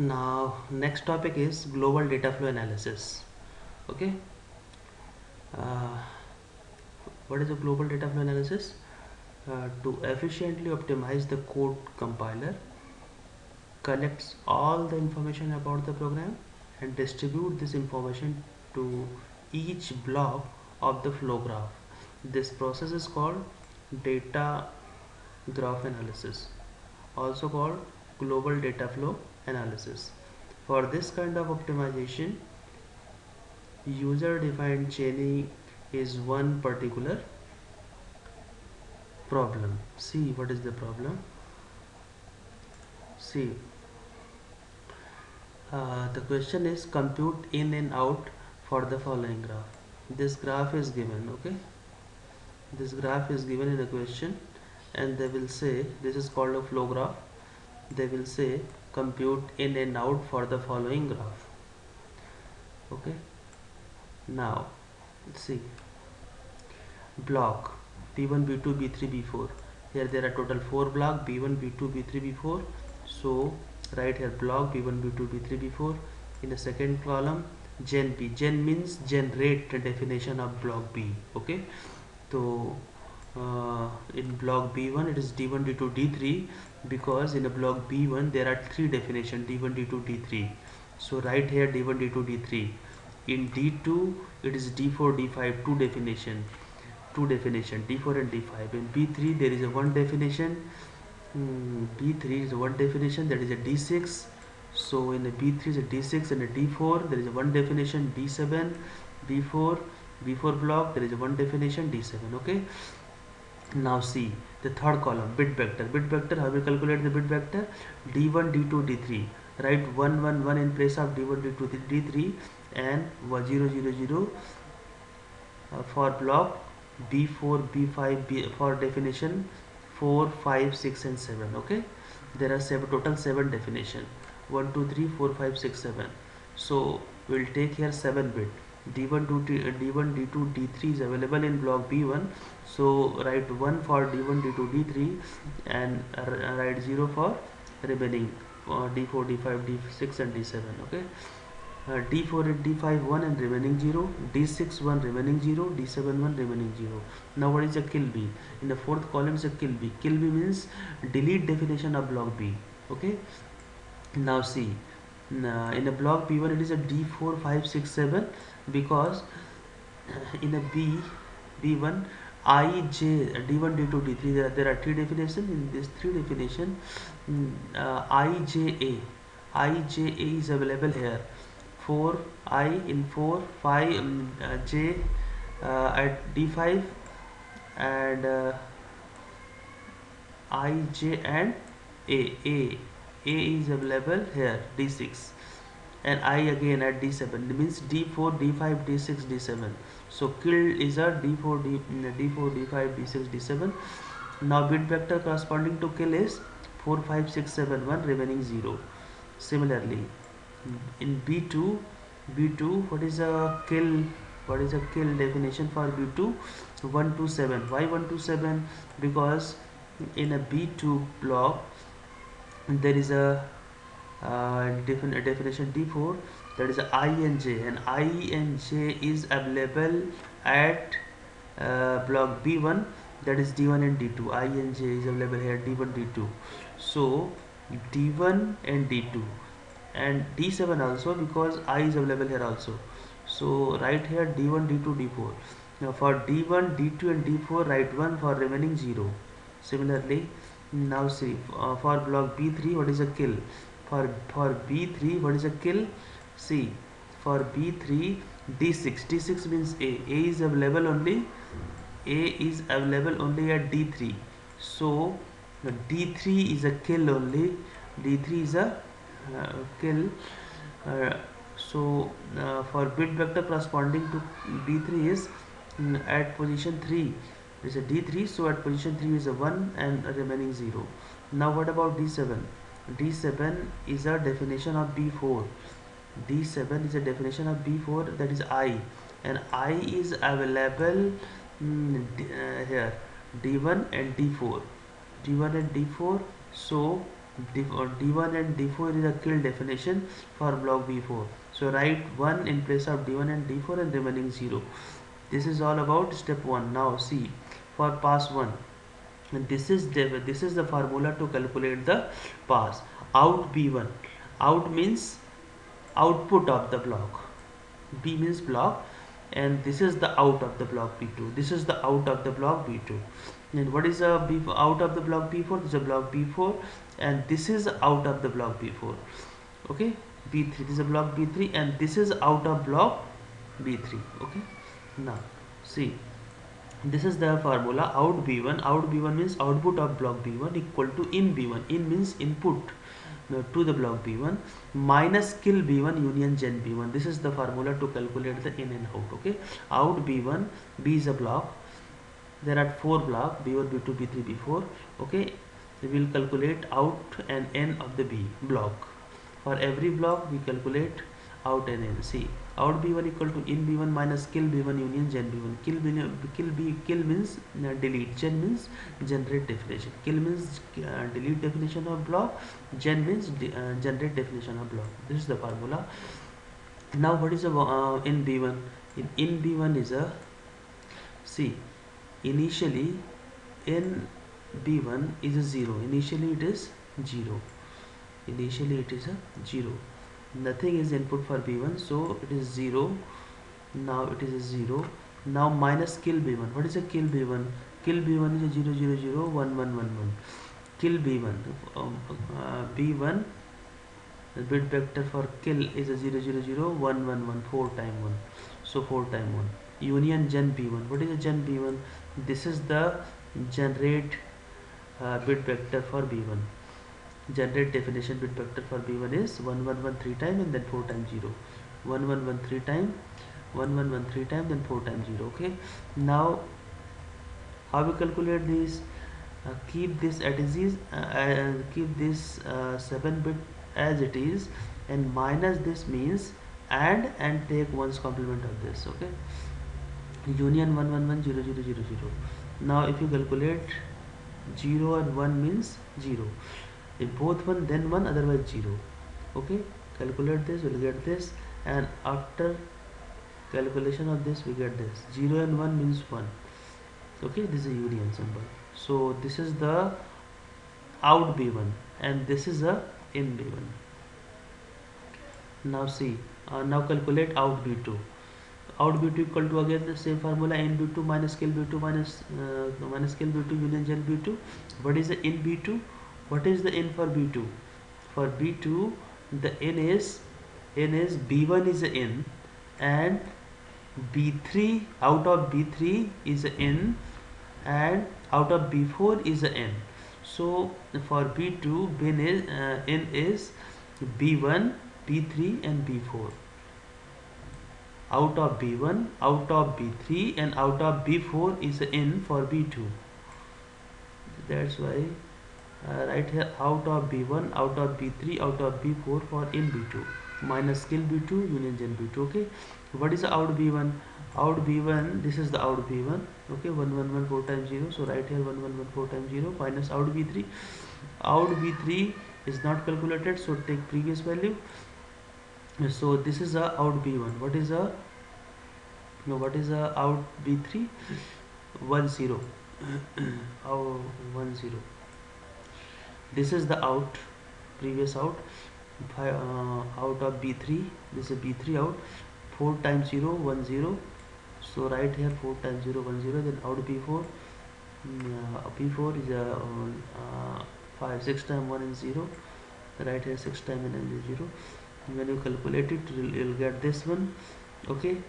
Now next topic is global data flow analysis. Okay, uh, what is a global data flow analysis? To efficiently optimize the code compiler collects all the information about the program and distribute this information to each block of the flow graph. This process is called data graph analysis, also called global data flow analysis. For this kind of optimization, user defined chaining is one particular problem. See what is the problem. See, the question is compute in and out for the following graph. This graph is given, okay? This graph is given in a question, and they will say this is called a flow graph. They will say compute in and out for the following graph. Okay. Now, see, block B1, B2, B3, B4. Here there are total 4 block B1, B2, B3, B4. So write here block B1, B2, B3, B4. In the second column, gen B. Gen means generate the definition of block B. Okay. So in block B1 it is D1, D2, D3, because in a block B1 there are 3 definitions D1, D2, D3. So write here D1, D2, D3. In D2 it is D4, D5, two definition D4 and D5. In B3 there is a one definition. B3 is a one definition, that is a D6. So in the B3 is a D6, and a D4 there is a one definition D7. B4 block there is a one definition D7. Okay. Now see the third column, bit vector. Bit vector, how we calculate the bit vector? D1, D2, D3. Write 1, 1, 1 in place of D1, D2, D3, and 0, 0, 0 for block B4, B5, for definition 4, 5, 6 and 7. Okay, there are total 7 definition, 1, 2, 3, 4, 5, 6, 7. So we'll take here 7 bit. D1, D1, D2, D3 is available in block B1. So write 1 for D1, D2, D3, and write 0 for remaining D4, D5, D6 and D7. Okay. D4 and D5 1 and remaining 0, D6 1 remaining 0, D7 1 remaining 0. Now what is a kill B? In the fourth column is a kill B. Kill B means delete definition of block B. Okay. Now see, in a block B1 it is a D4, 5, 6, 7, because in a B1 I, J, D1, D2, D3, there are 3 definitions. In this 3 definition, IJA is available here. 4 I in 4, 5 J at D5, and I, J and A is available here D6, and I again at D7. It means D4, D5, D6, D7. So kill is a D4, D5, D6, D7. Now bit vector corresponding to kill is 4, 5, 6, 7, 1 remaining 0. Similarly, in B2, what is a kill? What is a kill definition for B2? 1 to 7. Why 1 to 7? Because in a B2 block there is a definition D4, that is I and J, and I and J is available at block B1, that is D1 and D2. I and J is available here, D1, D2. So D1 and D2 and D7 also, because I is available here also. So write here D1, D2, D4. Now for D1, D2 and D4 write 1 for remaining 0. Similarly, now see for block B3 what is a kill? For B3 what is a kill? See, for B3 D6 means A is available only, at D3. So D3 is a kill only, D3 is a kill. uh, for bit vector corresponding to B3 is at position 3 is a D3, so at position 3 is a 1 and a remaining 0. Now what about D7? D7 is a definition of B4. D7 is a definition of B4, that is I, and I is available here D1 and D4. So D1 and D4 is a kill definition for block B4. So write 1 in place of D1 and D4 and remaining 0. This is all about step 1. Now see, for pass 1, and this is the formula to calculate the pass. Out B1. Out means output of the block. B means block, and this is the out of the block B2. This is the out of the block B2. And what is a B out of the block B4? This is a block B4, and this is out of the block B4. Okay, B3. This is a block B3, and this is out of block B3. Okay. Now see, this is the formula. Out B1. Out B1 means output of block B1 equal to in B1. In means input to the block B1 minus kill B1 union gen B1. This is the formula to calculate the in and out. Okay, out B1. B is a block. There are 4 blocks, B1, B2, B3, B4. Okay, we will calculate out and in of the B block. For every block we calculate out and in. See, out B1 equal to in B1 minus kill B1 union gen B1. Kill means delete. Gen means generate definition. Kill means delete definition of block. Gen means generate definition of block. This is the formula. Now what is in B1? In B1 is a, see, initially in B1 is a 0. Initially it is 0. Initially it is a 0. Nothing is input for B1, so it is 0. Now it is a 0. Now minus kill B1. What is a kill B1? Kill B1 is a 0 0 0 1 1 1 1. Kill B1. B1, the bit vector for kill is a 0 0 0 1 1 1, 4 times 1. So 4 times 1. Union gen B1. What is a gen B1? This is the generate bit vector for B1. Generate definition bit vector for B1 is 1 1 1 3 times and then 4 times 0. 1 1 1 3 times, 1 1 1 3 times, then 4 times 0. Okay. Now how we calculate this? Keep this at is keep this 7 bit as it is, and minus this means add and take one's complement of this. Okay. Union 1 1 1 0 0 0 0. Now if you calculate 0 and 1 means 0. If both 1 then 1, otherwise 0. Okay, calculate this, we'll get this, and after calculation of this we get this. 0 and 1 means 1. Okay, this is a union symbol. So this is the out B1 and this is a in B1. Now see, now calculate out B2. Out B2 equal to again the same formula, in B2 minus kill B2 minus kill B2 union gen B2. What is the in B2? What is the in for B2? For B2, the in is B1 is the in, and B3 out of B3 is the in, and out of B4 is the in. So for B2, in is B1, B3 and B4. Out of B1, out of B3 and out of B4 is the in for B2. That's why right here out of B1, out of B3, out of B4 for in B2 minus kill B2 union gen B2. Okay, what is the out B1? Out B1, this is the out B1. Okay, 1 1 1 4 times 0. So right here 1 1 1 4 times 0 minus out B3. Out B3 is not calculated, so take previous value. So this is a out B1. What is a out B3? 1 0. Oh, 1 0. This is the out, previous out, out of B3. This is B3 out. 4 times 0 1 0. So right here 4 times 0 1 0. Then out B4. P4 is a 5 6 times 1 is 0. Right here 6 times and 0. When you calculate it, you'll get this one. Okay,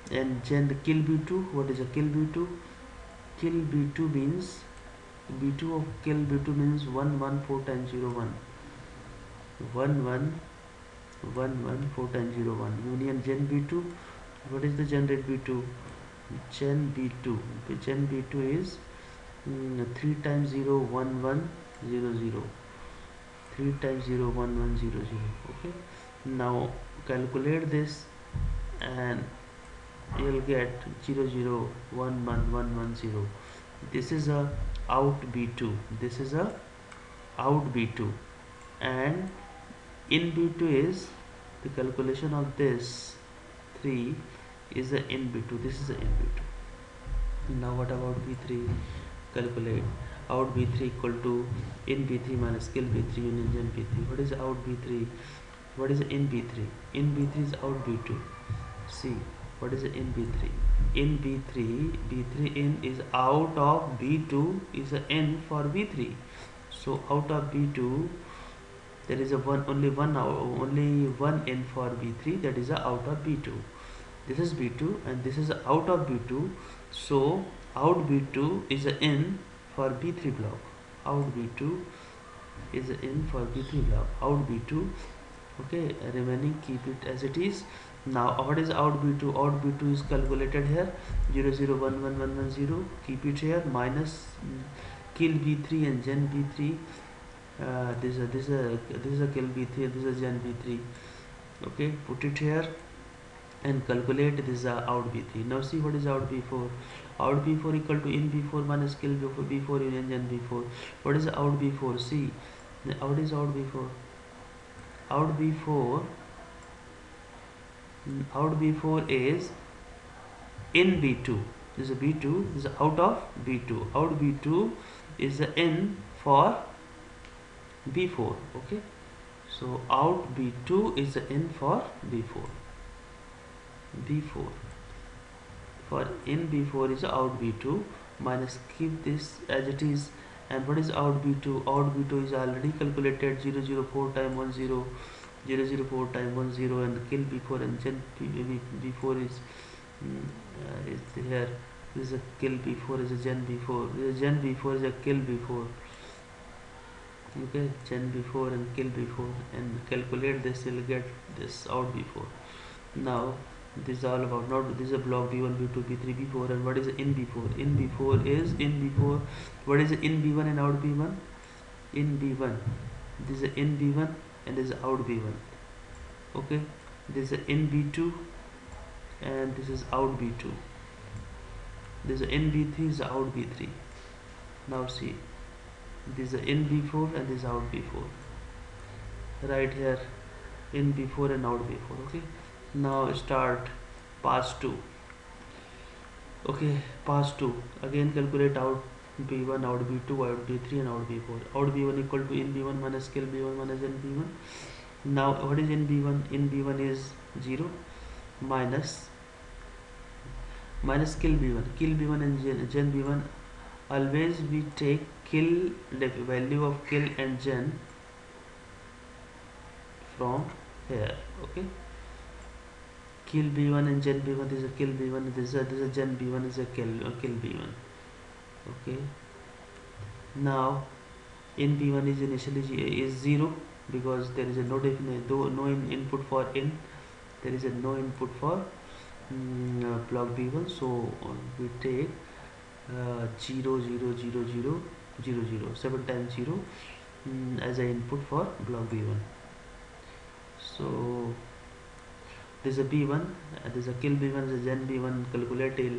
and then the kill B2. What is a kill B2? Kill B2 means B2 of kill B2 means 1 1 4 times 0 1. 1 1 1 1 4 times 0 1. Union gen B2. What is the generate B2? Gen B2. Gen B2 is 3 times 0 1 1 0 0. 3 times 0 1 1 0 0. Okay. Now calculate this and you'll get 0 0 1 1 1 1 0. This is a out B2. This is a out B2. and in B2 is the calculation of this 3 is the in B2. This is the in B2. Now what about B3? Calculate out B3 equal to in B3 minus kill B3 union gen B3. What is out B3? What is in B3? In B3 is out B2. See what is in B3? In B3, B3 in is out of B2 is a in for B3. So out of B2 there is a only one in for B3, that is a out of B2. This is B2 and this is out of B2. So out B2 is a in for B3 block. Out B2 is a in for B3 block. Out B2. Okay, remaining keep it as it is. Now what is out B2? Out B2 is calculated here 0 0 1 1 1 1 0. Keep it here minus kill B3 and gen B3. This is a kill B3. This is gen B3. Okay, put it here and calculate this out B3. Now see what is out B4. Out B4 equal to in B4 minus kill B4 union gen B4. What is out B4? See, out is out B4. Out B4. Out B4 is in B2. This is a B2. This is out of B2. Out B2 is the in for B4. Okay. So out B2 is the in for B4. B4 for in B4 is out B2 minus keep this as it is. And what is out B2? Out B2 is already calculated 0 0 4 times 1 0 0 0 4 times 1 0 and kill B4 and gen B4 is here. This is a kill B4 is a gen B4. This gen B4 is a kill B4. Okay, gen B4 and kill B4 and calculate this, you'll get this out B4. Now this is all about, not this is a block B1 B2 B3 B4. And what is in B4? In B4 is in B4. What is in B1 and out B1? In B1 this is in B1 and this is out B1. Okay, this is in B2 and this is out B2. This is in B3 is out B3. Now see, this is in B4 and this is out B4. Right here in B4 and out B4. Okay, now start pass 2. Okay, pass 2 again calculate out B1 out B2 out B3 and out B4. Out B1 equal to in B1 minus kill B1 minus in B1. Now what is in B1? In B1 is 0 minus kill B1. Kill B1 and gen B1. Always we take kill, the value of kill and gen from here. Okay, kill B1 and gen B1. This is a kill B1. This is a gen B1 is a kill B1. Okay, now in B1 is initially is 0 because there is a no input for in. There is a no input for block B1. So we take 0 0 0 0 0 0 7 times 0 as an input for block B1. So this is a B1, this is a kill B1, this is a gen B1. Calculate till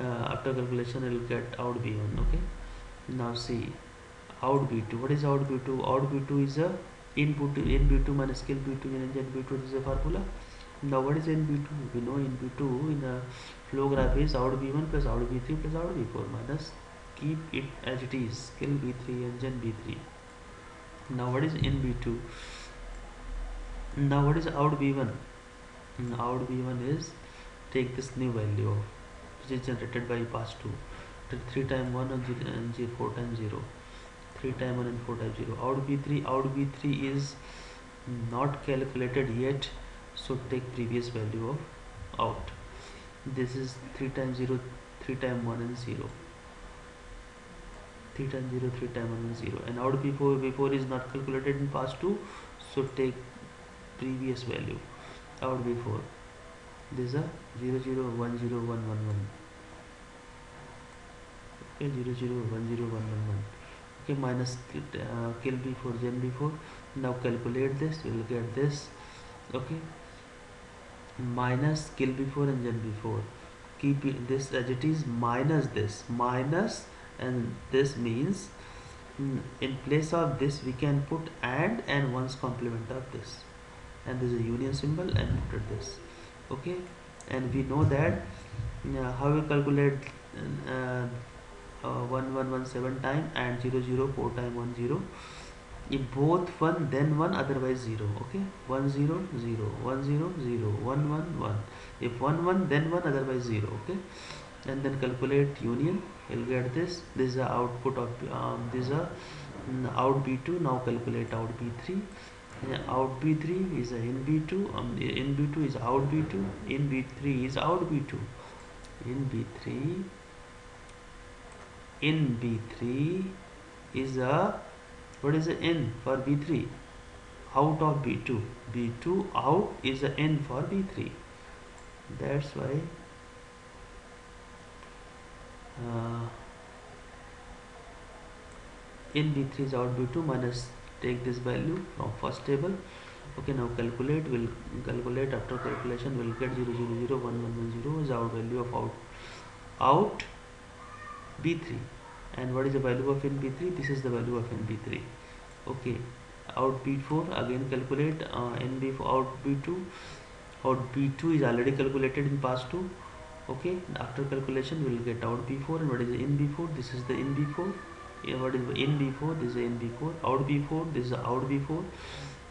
after calculation it will get out B1. Okay, now see out B2. What is out B2? Out B2 is a input in B2 minus kill B2 and gen B2. This is a formula. Now what is in B2? We know in B2 in a flow graph is out B1 plus out B3 plus out B4 minus keep it as it is kill B3 and gen B3. Now what is in B2? Now what is out B1? Out B1 is take this new value of which is generated by pass 2. 3 times 1 and 4 times 0. 3 times 1 and 4 times 0. Out B3 is not calculated yet, so take previous value of out. This is 3 times 0, 3 times 1 and 0. 3 times 0, 3 times 1 and 0. And out B4 is not calculated in pass 2, so take previous value out B4. This is a 0 0 1 0 1 1 1. Okay, 0 0 1 0 1 1 1. Okay, minus kill B4 gen B4. Now calculate this, you will get this. Okay, minus kill B4 and gen B4. Keep this as it is minus this, minus, and this means In place of this we can put and one's complement of this, and this is a union symbol and put this. Okay, and we know that how we calculate uh, 1117 time and 004 time 10. If both 1 then 1, otherwise 0. Okay, 1 0 0 1 0 0 1 1 1. If 1 1 then 1, otherwise 0. Okay, and then calculate union, you'll get this. This is the output of this is a out b2. Now calculate out b3. Out b3 is in b2, in b2 is out b2, in b3 is out b2, in b3 is a, what is the in for b3? Out of b2. b2 out is a in for b3. That's why in b3 is out b2 minus, take this value from first table. Okay, now calculate, will calculate, after calculation will get 0 0 0 1 1 1 0 is our value of out b3. And what is the value of in b3? This is the value of in b3. Okay, out b4, again calculate in b4 out b2. Out b2 is already calculated in past 2. Okay, after calculation we will get out b4. And what is the in b4? This is the in b4. What is in b4? This is in b4. Out b4, this is out b4.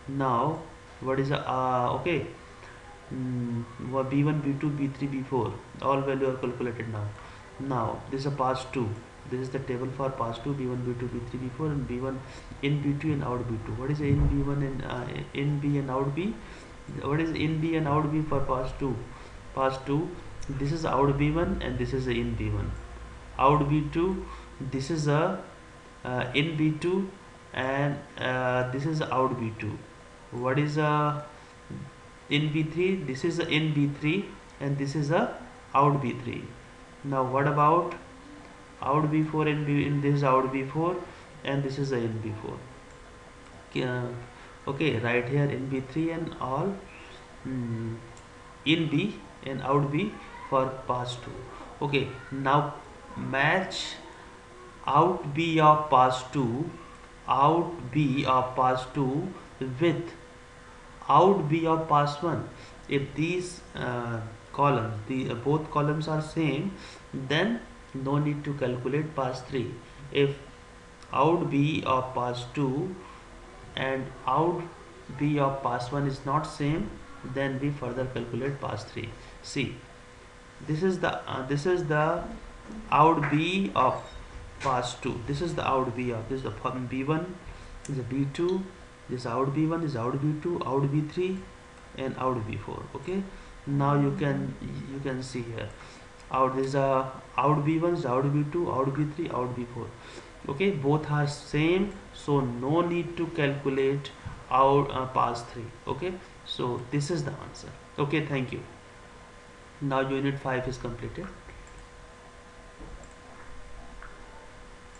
Now what is the okay, b1 b2 b3 b4, all value are calculated now. Now this is a past 2. This is the table for past 2, b1 b2 b3 b4, and b1 in b2 and out b2. What is in b1 and in b and out b? What is in b and out b for past 2? Past 2, this is out b1 and this is in b1. Out b2, this is a in b2 and this is out b2. What is in b3? This is in b3 and this is a out b3. Now what about out b4 and in this is out b4 and this is a in b4. Okay, right here in b3 and all in b and out b for past 2. Okay, now match out b of past 2, out b of past 2 with out b of past 1. If these columns, both columns are same, then no need to calculate past 3. If out b of past 2 and out b of past 1 is not same, then we further calculate past 3. See, this is the out b of past 2. This is the out b of, this is the b1, this is the b2, this out b1 is out b2, out b3 and out b4. Okay, now you can see here, out this is out b1, out b2, out b3, out b4. Okay, both are same, so no need to calculate out past 3. Okay, so this is the answer. Okay, thank you. Now unit 5 is completed.